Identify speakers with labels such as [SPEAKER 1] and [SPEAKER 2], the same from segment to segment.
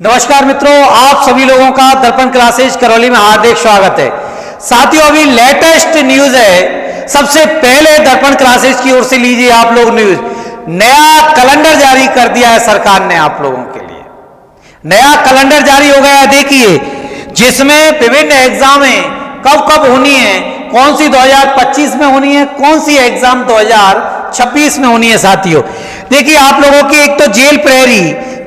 [SPEAKER 1] नमस्कार मित्रों, आप सभी लोगों का दर्पण क्लासेज करौली में हार्दिक स्वागत है। साथियों, अभी लेटेस्ट न्यूज है, सबसे पहले दर्पण क्लासेज की ओर से लीजिए आप लोग न्यूज। नया कैलेंडर जारी कर दिया है सरकार ने आप लोगों के लिए। नया कैलेंडर जारी हो गया है, देखिए, जिसमें विभिन्न एग्जामें कब कब होनी है, कौन सी 2025 में होनी है, कौन सी एग्जाम 2026 में होनी है। साथियों देखिए, आप लोगों की एक तो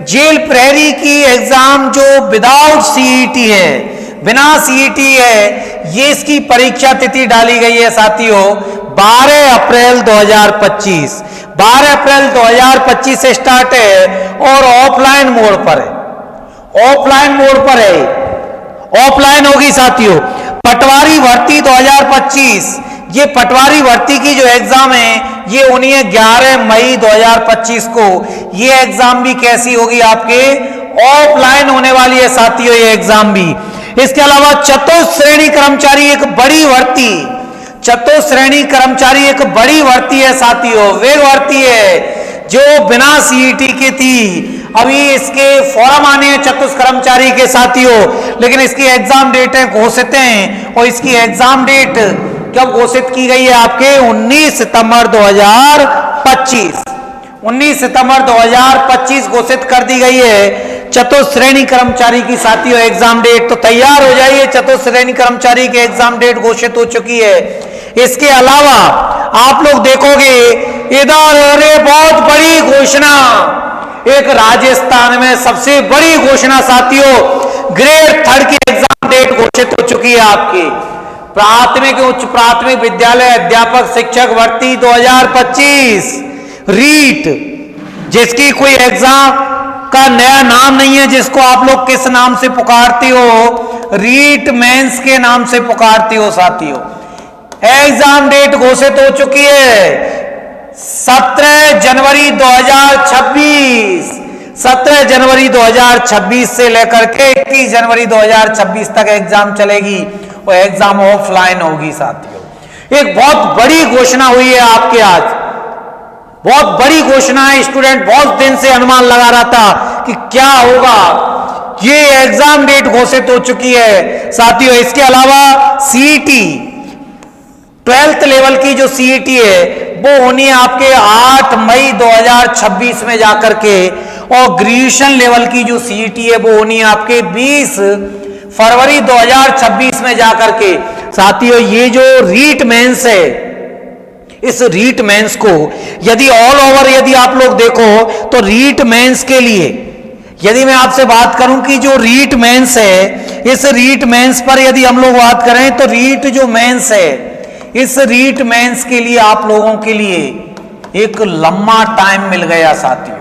[SPEAKER 1] जेल प्रहरी की एग्जाम जो विदाउट सीईटी है, बिना सीईटी है, ये इसकी परीक्षा तिथि डाली गई है साथियों 12 अप्रैल 2025। 12 अप्रैल 2025 से स्टार्ट है और ऑफलाइन मोड पर है। ऑफलाइन होगी साथियों। पटवारी भर्ती 2025, ये पटवारी भर्ती की जो एग्जाम है ये होनी है 11 मई 2025 को। ये एग्जाम भी कैसी होगी, आपके ऑफलाइन होने वाली है साथियों ये एग्जाम भी। इसके अलावा चतुश्रेणी कर्मचारी एक बड़ी भर्ती है साथियों, वे भर्ती है जो बिना सीईटी की थी। अभी इसके फॉर्म आने हैं चतुष्क कर्मचारी के साथियों, लेकिन इसकी एग्जाम डेट है घोषित हैं, और इसकी एग्जाम डेट कब घोषित की गई है, आपके 19 सितंबर 2025। 19 सितंबर 2025 घोषित कर दी गई है चतुश्रेणी कर्मचारी की साथियों एग्जाम डेट। तो तैयार हो जाइए, चतुश्रेणी कर्मचारी की एग्जाम डेट घोषित हो चुकी है। इसके अलावा आप लोग देखोगे इधर बहुत बड़ी घोषणा, एक राजस्थान में सबसे बड़ी घोषणा साथियों, ग्रेड 3 की एग्जाम डेट घोषित हो चुकी है आपकी। प्राथमिक उच्च प्राथमिक विद्यालय अध्यापक शिक्षक भर्ती 2025 रीट, जिसकी कोई एग्जाम का नया नाम नहीं है, जिसको आप लोग किस नाम से पुकारते हो, रीट मेंस के नाम से पुकारते हो साथियों। एग्जाम डेट घोषित हो चुकी है 17 जनवरी 2026। 17 जनवरी 2026 से लेकर के 21 जनवरी 2026 तक एग्जाम चलेगी, वो एग्जाम ऑफलाइन होगी साथियों। एक बहुत बड़ी घोषणा हुई है आपके आज, बहुत बड़ी घोषणा है। स्टूडेंट बहुत दिन से अनुमान लगा रहा था कि क्या होगा, ये एग्जाम डेट घोषित हो चुकी है साथियों। इसके अलावा सीईटी 12th लेवल की जो सीईटी है वो होनी है आपके 8 मई 2026 में जाकर के, और ग्रेजुएशन लेवल की जो सीईटी है वो होनी है आपके 20 फरवरी 2026 में जाकर के साथियों। ये जो रीट मेंस है, इस रीट मेंस को यदि ऑल ओवर यदि आप लोग देखो तो रीट मेंस के लिए, यदि मैं आपसे बात करूं कि जो रीट मेंस है, इस रीट मेंस पर यदि हम लोग बात करें तो रीट जो मेंस है, इस रीट मेंस के लिए आप लोगों के लिए एक लंबा टाइम मिल गया साथियों,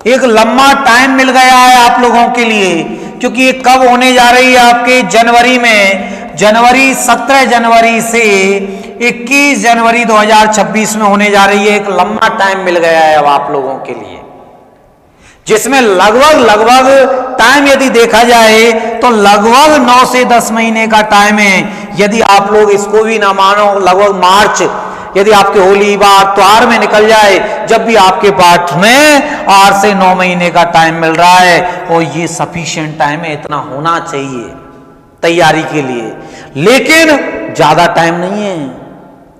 [SPEAKER 1] एक लंबा टाइम मिल गया है आप लोगों के लिए, क्योंकि ये कब होने जा रही है आपके जनवरी में, 17 जनवरी से 21 जनवरी 2026 में होने जा रही है। एक लंबा टाइम मिल गया है अब आप लोगों के लिए, जिसमें लगभग टाइम यदि देखा जाए तो लगभग 9 से 10 महीने का टाइम है। यदि आप लोग इसको भी ना मानो, लगभग मार्च यदि आपके होली बार त्योहार में निकल जाए, जब भी आपके पास में 8 से 9 महीने का टाइम मिल रहा है, और ये सफिशिएंट टाइम है, इतना होना चाहिए तैयारी के लिए, लेकिन ज्यादा टाइम नहीं है।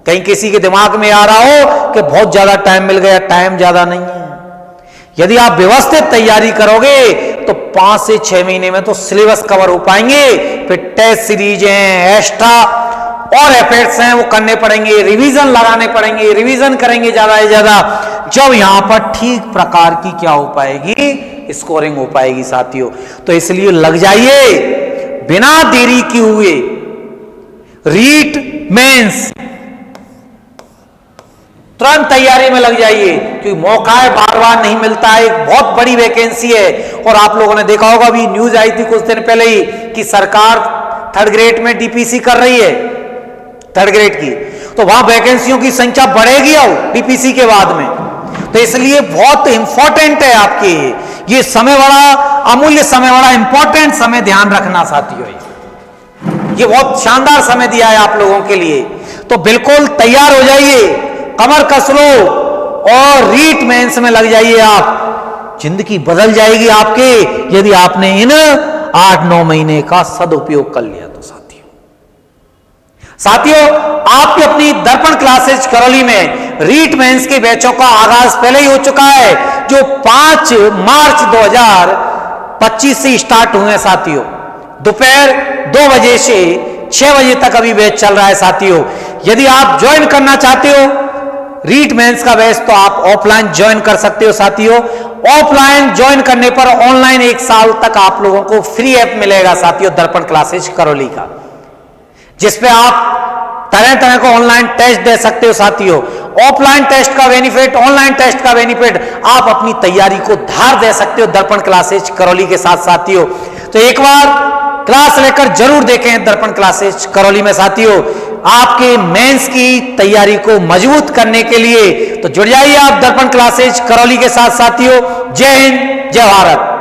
[SPEAKER 1] कहीं किसी के दिमाग में आ रहा हो कि बहुत ज्यादा टाइम मिल गया, टाइम ज्यादा नहीं है। यदि आप व्यवस्थित तैयारी करोगे तो 5 से 6 महीने में तो सिलेबस कवर हो पाएंगे। फिर टेस्ट सीरीज हैं, एक्स्ट्रा और एफर्ट्स हैं, वो करने पड़ेंगे, रिवीजन लगाने पड़ेंगे, रिवीजन करेंगे ज्यादा से ज्यादा, जब यहां पर ठीक प्रकार की क्या हो पाएगी, स्कोरिंग हो पाएगी साथियों। तो इसलिए लग जाइए, बिना देरी किए हुए रीट मेंस तुरंत तैयारी में लग जाइए, क्योंकि मौका है, बार बार नहीं मिलता है, एक बहुत बड़ी वैकेंसी है। और आप लोगों ने देखा होगा, अभी न्यूज आई थी कुछ दिन पहले ही कि सरकार 3rd ग्रेड में डीपीसी कर रही है, 3rd ग्रेड की, तो वहां वैकेंसियों की संख्या बढ़ेगी अब डीपीसी के बाद में। तो इसलिए बहुत इंपॉर्टेंट है आपके ये समय, बड़ा अमूल्य समय, बड़ा इंपॉर्टेंट समय, ध्यान रखना साथियों। ये बहुत शानदार समय दिया है आप लोगों के लिए, तो बिल्कुल तैयार हो जाइए, कमर कस लो और रीट मेंस में लग जाइए आप। जिंदगी बदल जाएगी आपके, यदि आपने इन 8-9 महीने का सदुपयोग कर लिया तो। साथियों, आपकी अपनी दर्पण क्लासेज करौली में रीट मेंस के बैचों का आगाज पहले ही हो चुका है, जो 5 मार्च 2025 से स्टार्ट हुए हैं साथियों। दोपहर 2 बजे से 6 बजे तक अभी बैच चल रहा है साथियों। यदि आप ज्वाइन करना चाहते हो रीट मेंस का बैच तो आप ऑफलाइन ज्वाइन कर सकते हो साथियों। ऑफलाइन ज्वाइन करने पर ऑनलाइन 1 साल तक आप लोगों को फ्री ऐप मिलेगा साथियों दर्पण क्लासेज करौली का, जिसपे आप तरह तरह को ऑनलाइन टेस्ट दे सकते हो साथियों। ऑफलाइन टेस्ट का बेनिफिट, ऑनलाइन टेस्ट का बेनिफिट, आप अपनी तैयारी को धार दे सकते हो दर्पण क्लासेज करौली के साथ साथियों। तो एक बार क्लास लेकर जरूर देखें दर्पण क्लासेज करौली में साथियों। आपके मेंस की तैयारी को मजबूत करने के लिए तो जुड़ जाइए आप दर्पण क्लासेज करौली के साथ साथियों। जय हिंद, जय भारत।